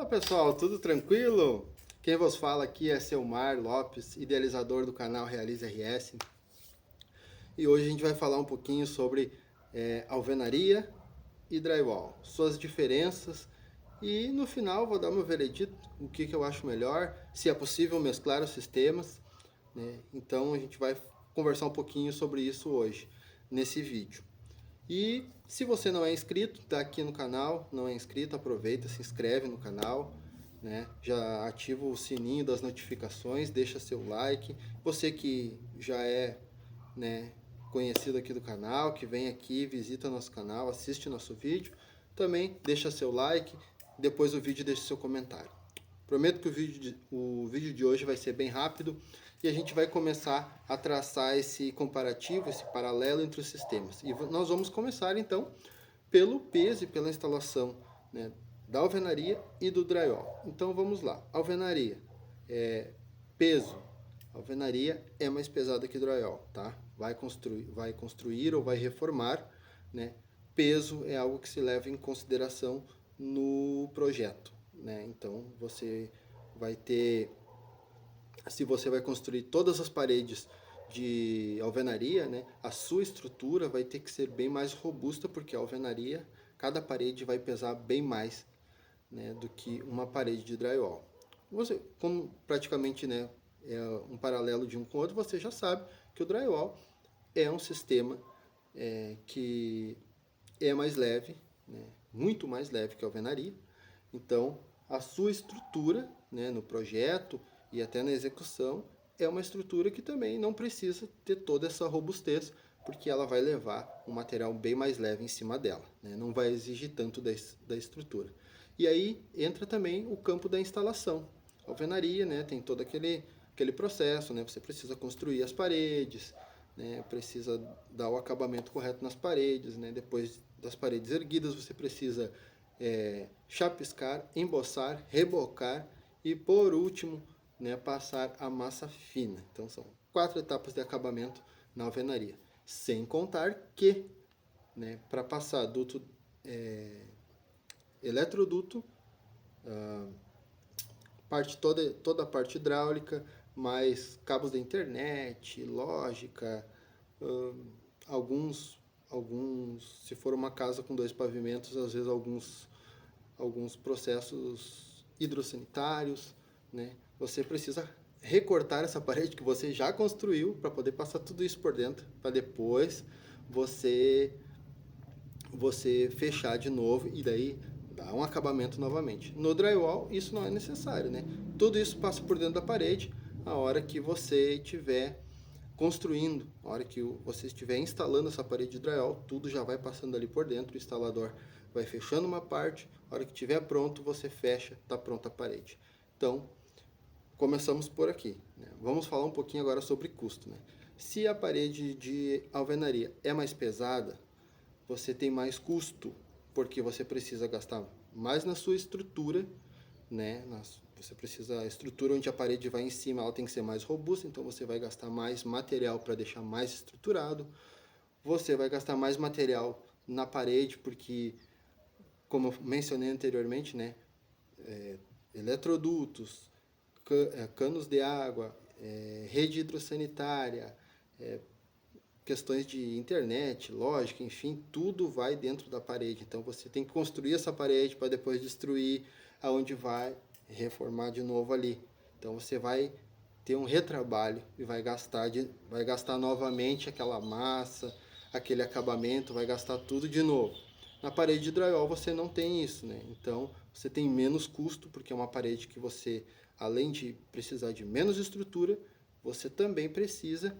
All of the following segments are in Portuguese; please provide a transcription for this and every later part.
Fala pessoal, tudo tranquilo? Quem vos fala aqui é Selmar Lopes, idealizador do canal Realize RS. E hoje a gente vai falar um pouquinho sobre alvenaria e drywall, suas diferenças e no final vou dar meu veredito, o que eu acho melhor, se é possível mesclar os sistemas, né? Então a gente vai conversar um pouquinho sobre isso hoje, nesse vídeo. E se você não é inscrito, está aqui no canal, não é inscrito, aproveita, se inscreve no canal, né? Já ativa o sininho das notificações, deixa seu like. Você que já é, né, conhecido aqui do canal, que vem aqui, visita nosso canal, assiste nosso vídeo, também deixa seu like, depois do vídeo deixa seu comentário. Prometo que o vídeo de hoje vai ser bem rápido e a gente vai começar a traçar esse comparativo, esse paralelo entre os sistemas. E nós vamos começar então pelo peso e pela instalação, né, da alvenaria e do drywall. Então vamos lá. Alvenaria, peso. A alvenaria é mais pesada que drywall, tá? Vai construir ou vai reformar, né? Peso é algo que se leva em consideração no projeto, né? Então você vai ter, se você vai construir todas as paredes de alvenaria, né, a sua estrutura vai ter que ser bem mais robusta, porque a alvenaria, cada parede vai pesar bem mais, né, do que uma parede de drywall. Você, como praticamente, né, é um paralelo de um com o outro, você já sabe que o drywall é um sistema que é mais leve, né, muito mais leve que a alvenaria. Então, a sua estrutura, né, no projeto e até na execução é uma estrutura que também não precisa ter toda essa robustez, porque ela vai levar um material bem mais leve em cima dela, né? Não vai exigir tanto da estrutura. E aí entra também o campo da instalação. A alvenaria, né, tem todo aquele processo, né? Você precisa construir as paredes, né? Precisa dar o acabamento correto nas paredes, né? Depois das paredes erguidas, você precisa chapiscar, emboçar, rebocar e, por último, né, passar a massa fina. Então, são 4 etapas de acabamento na alvenaria. Sem contar que, né, para passar duto eletroduto, toda a parte hidráulica, mais cabos da internet, lógica, alguns, se for uma casa com 2 pavimentos, às vezes alguns processos hidrossanitários, né? Você precisa recortar essa parede que você já construiu para poder passar tudo isso por dentro, para depois você fechar de novo e daí dar um acabamento novamente. No drywall isso não é necessário, né? Tudo isso passa por dentro da parede a hora que você estiver construindo, a hora que você estiver instalando essa parede de drywall, tudo já vai passando ali por dentro, o instalador vai fechando uma parte, a hora que estiver pronto, você fecha, está pronta a parede. Então, começamos por aqui, né? Vamos falar um pouquinho agora sobre custo, né? Se a parede de alvenaria é mais pesada, você tem mais custo, porque você precisa gastar mais na sua estrutura, né? Você precisa, a estrutura onde a parede vai em cima, ela tem que ser mais robusta, então você vai gastar mais material para deixar mais estruturado. Você vai gastar mais material na parede, porque, como eu mencionei anteriormente, né? Eletrodutos, canos de água, rede hidrossanitária, questões de internet, lógica, enfim, tudo vai dentro da parede. Então você tem que construir essa parede para depois destruir, aonde vai reformar de novo ali. Então você vai ter um retrabalho e vai gastar novamente aquela massa, aquele acabamento, vai gastar tudo de novo. Na parede de drywall você não tem isso, né? Então você tem menos custo, porque é uma parede que você, além de precisar de menos estrutura, você também precisa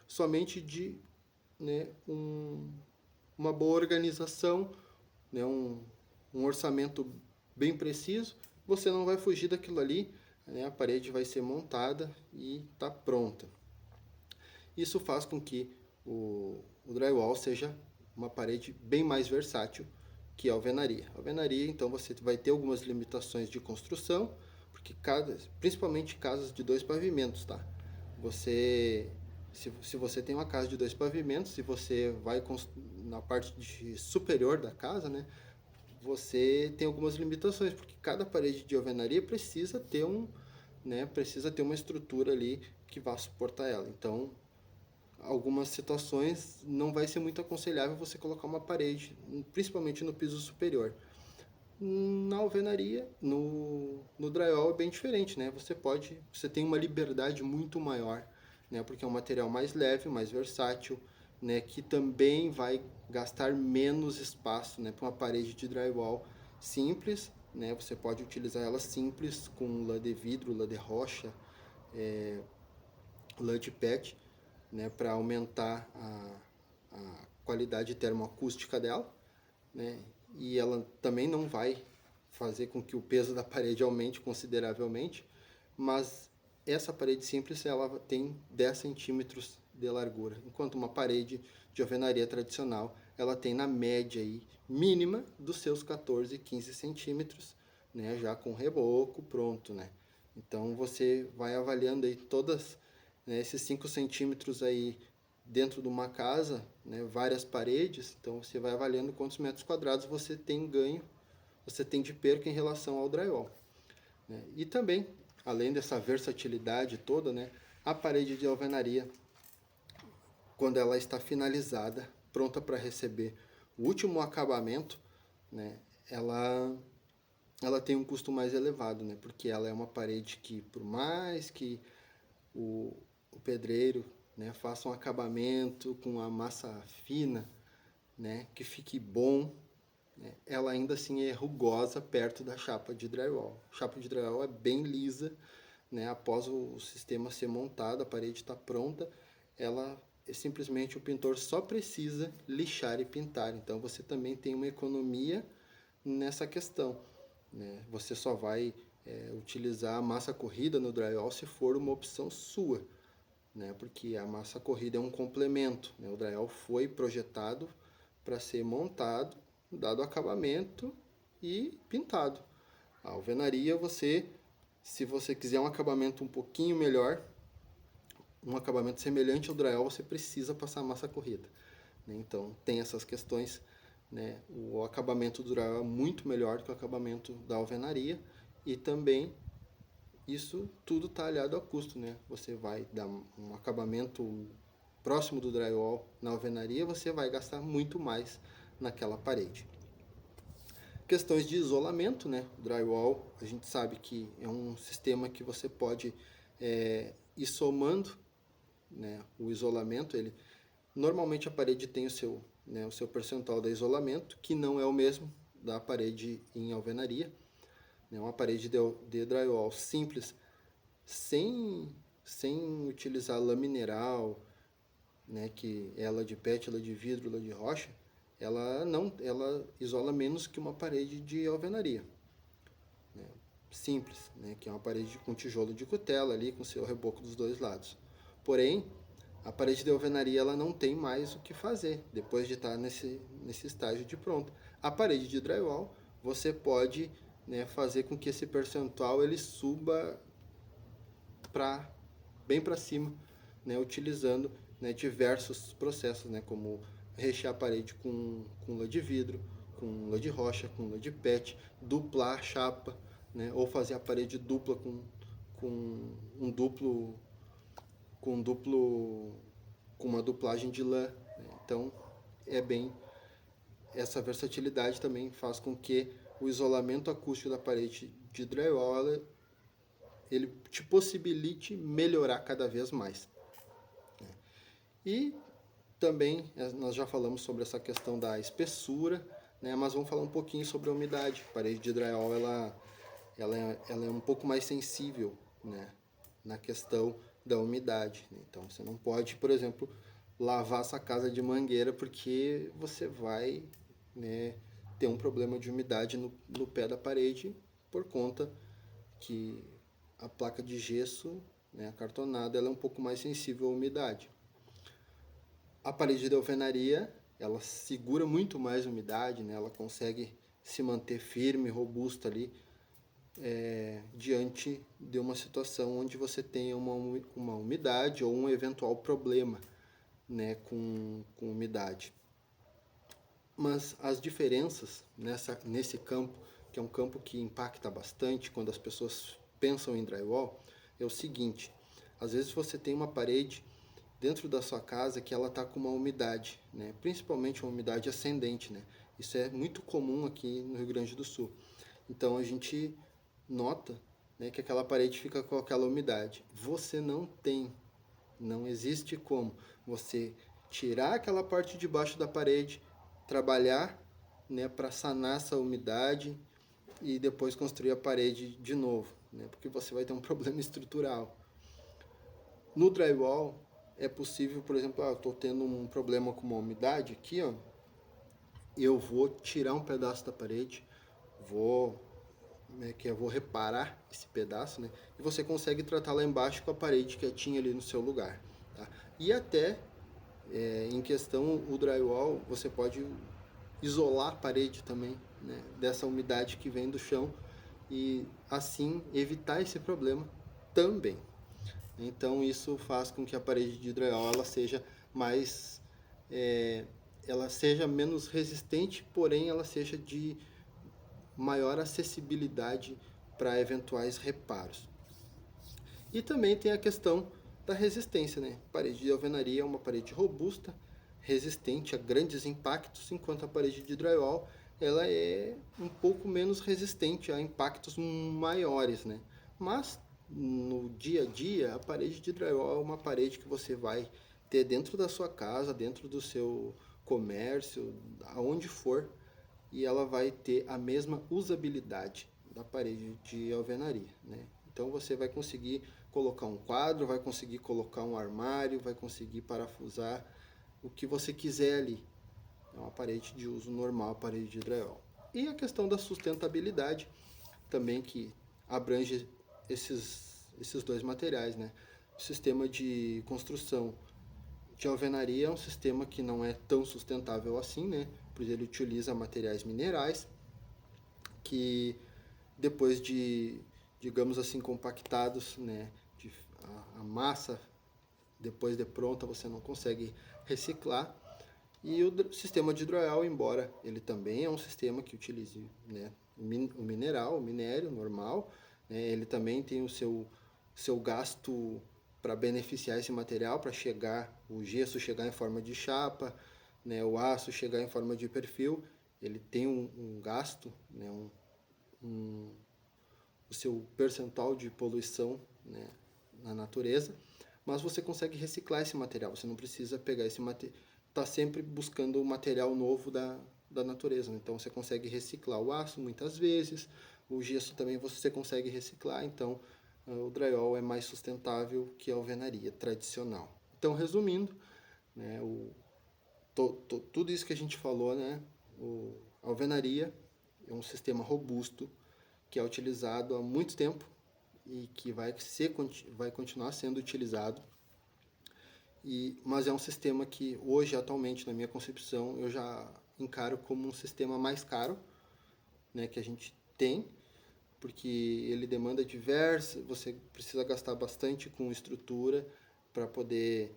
somente de, né, uma boa organização, né, um orçamento bem preciso. Você não vai fugir daquilo ali, né, a parede vai ser montada e está pronta. Isso faz com que o drywall seja uma parede bem mais versátil que a alvenaria. A alvenaria, então, você vai ter algumas limitações de construção, porque principalmente casas de 2 pavimentos, tá? Se você tem uma casa de 2 pavimentos, se você vai na parte superior da casa, né, você tem algumas limitações, porque cada parede de alvenaria precisa ter precisa ter uma estrutura ali que vá suportar ela. Então, algumas situações não vai ser muito aconselhável você colocar uma parede, principalmente no piso superior. Na alvenaria, no drywall é bem diferente, né? Você tem uma liberdade muito maior, né? Porque é um material mais leve, mais versátil, né? Que também vai gastar menos espaço, né? Para uma parede de drywall simples, né? Você pode utilizar ela simples com lã de vidro, lã de rocha, lã de PET, né? Para aumentar a qualidade termoacústica dela, né? E ela também não vai fazer com que o peso da parede aumente consideravelmente, mas essa parede simples ela tem 10 centímetros de largura, enquanto uma parede de alvenaria tradicional ela tem na média aí, mínima dos seus 14, 15 centímetros, né, já com reboco pronto, né? Então você vai avaliando aí todas, né, esses 5 centímetros aí dentro de uma casa, né, várias paredes, então você vai avaliando quantos metros quadrados você tem ganho, você tem de perca em relação ao drywall, né? E também, além dessa versatilidade toda, né, a parede de alvenaria, quando ela está finalizada, pronta para receber o último acabamento, né, ela tem um custo mais elevado, né, porque ela é uma parede que, por mais que o pedreiro, né, faça um acabamento com a massa fina, né, que fique bom, né, ela ainda assim é rugosa perto da chapa de drywall. A chapa de drywall é bem lisa, né, após o sistema ser montado, a parede está pronta, ela simplesmente o pintor só precisa lixar e pintar. Então você também tem uma economia nessa questão, né? Você só vai utilizar a massa corrida no drywall se for uma opção sua, né? Porque a massa corrida é um complemento, né? O drywall foi projetado para ser montado, dado acabamento e pintado. A alvenaria, se você quiser um acabamento um pouquinho melhor, um acabamento semelhante ao drywall, você precisa passar massa corrida, né? Então tem essas questões, né? O acabamento do drywall é muito melhor do que o acabamento da alvenaria, e também isso tudo está aliado ao custo, né? Você vai dar um acabamento próximo do drywall na alvenaria, você vai gastar muito mais naquela parede. Questões de isolamento, né? O drywall, a gente sabe que é um sistema que você pode ir somando, né? O isolamento, normalmente a parede tem o seu percentual de isolamento, que não é o mesmo da parede em alvenaria, né? Uma parede de drywall simples, sem utilizar lã mineral, né, que é lã de PET, lã de vidro, lã de rocha, ela isola menos que uma parede de alvenaria, né, simples, né, que é uma parede com tijolo de cutela ali, com seu reboco dos dois lados. Porém, a parede de alvenaria ela não tem mais o que fazer depois de estar nesse estágio de pronto. A parede de drywall, você pode, né, fazer com que esse percentual ele suba bem para cima, né, utilizando, né, diversos processos, né, como rechear a parede com lã de vidro, com lã de rocha, com lã de PET, duplar a chapa, né, ou fazer a parede dupla com um duplo com uma duplagem de lã, né? Então essa versatilidade também faz com que o isolamento acústico da parede de drywall ele te possibilite melhorar cada vez mais. E também nós já falamos sobre essa questão da espessura, né? Mas vamos falar um pouquinho sobre a umidade. A parede de drywall ela é um pouco mais sensível, né, na questão da umidade, né? Então você não pode, por exemplo, lavar essa casa de mangueira, porque você vai, né, ter um problema de umidade no pé da parede, por conta que a placa de gesso, né, acartonada, ela é um pouco mais sensível à umidade. A parede de alvenaria, ela segura muito mais umidade, né? Ela consegue se manter firme, robusta ali, diante de uma situação onde você tenha uma umidade ou um eventual problema, né, com umidade. Mas as diferenças nesse campo, que é um campo que impacta bastante quando as pessoas pensam em drywall, é o seguinte: às vezes você tem uma parede dentro da sua casa que ela está com uma umidade, né? Principalmente uma umidade ascendente, né? Isso é muito comum aqui no Rio Grande do Sul. Então a gente nota, né, que aquela parede fica com aquela umidade. Você não existe como você tirar aquela parte de baixo da parede, trabalhar, né, para sanar essa umidade e depois construir a parede de novo, né, porque você vai ter um problema estrutural. No drywall é possível, por exemplo, eu estou tendo um problema com uma umidade aqui, ó, eu vou tirar um pedaço da parede, vou eu vou reparar esse pedaço, né? E você consegue tratar lá embaixo com a parede quietinha ali no seu lugar, tá? E até em questão o drywall, você pode isolar a parede também, né? Dessa umidade que vem do chão e assim evitar esse problema também. Então isso faz com que a parede de drywall ela seja mais, ela seja menos resistente, porém ela seja de maior acessibilidade para eventuais reparos. E também tem a questão da resistência, né? A parede de alvenaria é uma parede robusta, resistente a grandes impactos, enquanto a parede de drywall ela é um pouco menos resistente a impactos maiores, né? Mas no dia a dia, a parede de drywall é uma parede que você vai ter dentro da sua casa, dentro do seu comércio, aonde for, e ela vai ter a mesma usabilidade da parede de alvenaria, né? Então você vai conseguir colocar um quadro, vai conseguir colocar um armário, vai conseguir parafusar o que você quiser ali. É uma parede de uso normal, a parede de drywall. E a questão da sustentabilidade também, que abrange esses dois materiais, né? O sistema de construção de alvenaria é um sistema que não é tão sustentável assim, né? Pois ele utiliza materiais minerais que depois de, digamos assim, compactados, né? A massa depois de pronta você não consegue reciclar. E o sistema de drywall, embora ele também é um sistema que utilize, né, o mineral, o minério normal, né, ele também tem o seu gasto para beneficiar esse material, para chegar, o gesso chegar em forma de chapa, né, o aço chegar em forma de perfil, ele tem um gasto, né, o seu percentual de poluição, né, na natureza, mas você consegue reciclar esse material, você não precisa pegar esse material, está sempre buscando o material novo da natureza, então você consegue reciclar o aço muitas vezes, o gesso também você consegue reciclar, então o drywall é mais sustentável que a alvenaria tradicional. Então, resumindo, né, tudo isso que a gente falou, né, a alvenaria é um sistema robusto que é utilizado há muito tempo e que vai continuar sendo utilizado. Mas é um sistema que hoje, atualmente, na minha concepção, eu já encaro como um sistema mais caro, né, que a gente tem, porque ele demanda você precisa gastar bastante com estrutura para poder,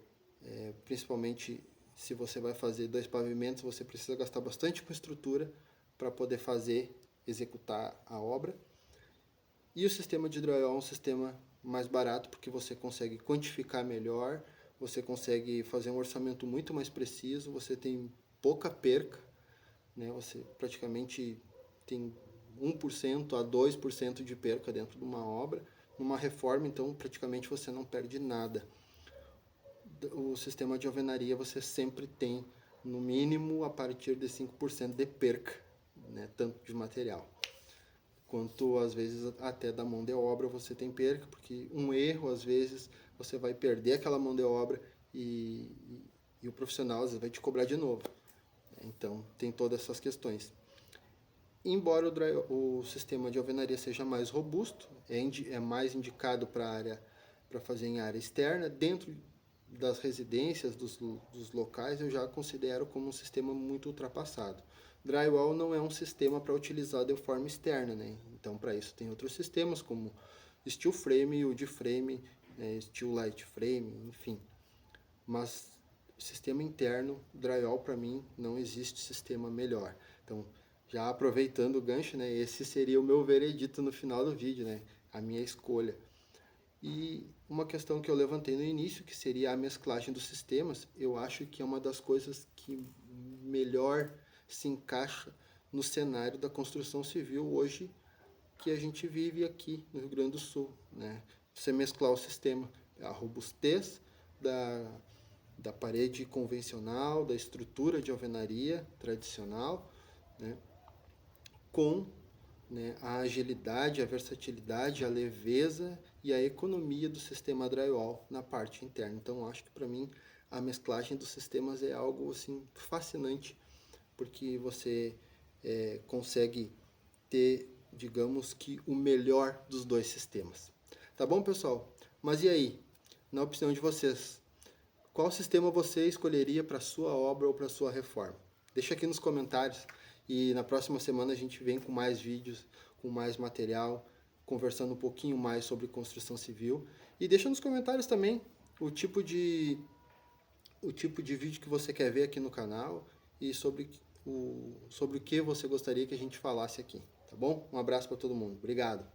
principalmente se você vai fazer 2 pavimentos, você precisa gastar bastante com estrutura para poder executar a obra. E o sistema de drywall é um sistema mais barato porque você consegue quantificar melhor, você consegue fazer um orçamento muito mais preciso, você tem pouca perca, né? Você praticamente tem 1% a 2% de perca dentro de uma obra. Numa reforma, então, praticamente você não perde nada. O sistema de alvenaria você sempre tem, no mínimo, a partir de 5% de perca, né? Tanto de material quanto às vezes até da mão de obra você tem perca, porque um erro às vezes você vai perder aquela mão de obra e o profissional às vezes vai te cobrar de novo. Então tem todas essas questões. Embora o sistema de alvenaria seja mais robusto, é mais indicado para fazer em área externa, dentro das residências, dos locais, eu já considero como um sistema muito ultrapassado. Drywall não é um sistema para utilizar de forma externa, né? Então, para isso tem outros sistemas como steel frame, wood frame, steel light frame, enfim. Mas sistema interno, drywall para mim não existe sistema melhor. Então, já aproveitando o gancho, né, esse seria o meu veredito no final do vídeo, né, a minha escolha. E uma questão que eu levantei no início, que seria a mesclagem dos sistemas, eu acho que é uma das coisas que melhor se encaixa no cenário da construção civil hoje que a gente vive aqui no Rio Grande do Sul, né? Você mesclar o sistema, a robustez da parede convencional, da estrutura de alvenaria tradicional, né? Com, né, a agilidade, a versatilidade, a leveza e a economia do sistema drywall na parte interna. Então, acho que para mim a mesclagem dos sistemas é algo assim fascinante, porque você consegue ter, digamos que, o melhor dos dois sistemas. Tá bom, pessoal? Mas e aí? Na opinião de vocês, qual sistema você escolheria para sua obra ou para sua reforma? Deixa aqui nos comentários e na próxima semana a gente vem com mais vídeos, com mais material, conversando um pouquinho mais sobre construção civil. E deixa nos comentários também o tipo de vídeo que você quer ver aqui no canal e sobre o que você gostaria que a gente falasse aqui, tá bom? Um abraço para todo mundo. Obrigado.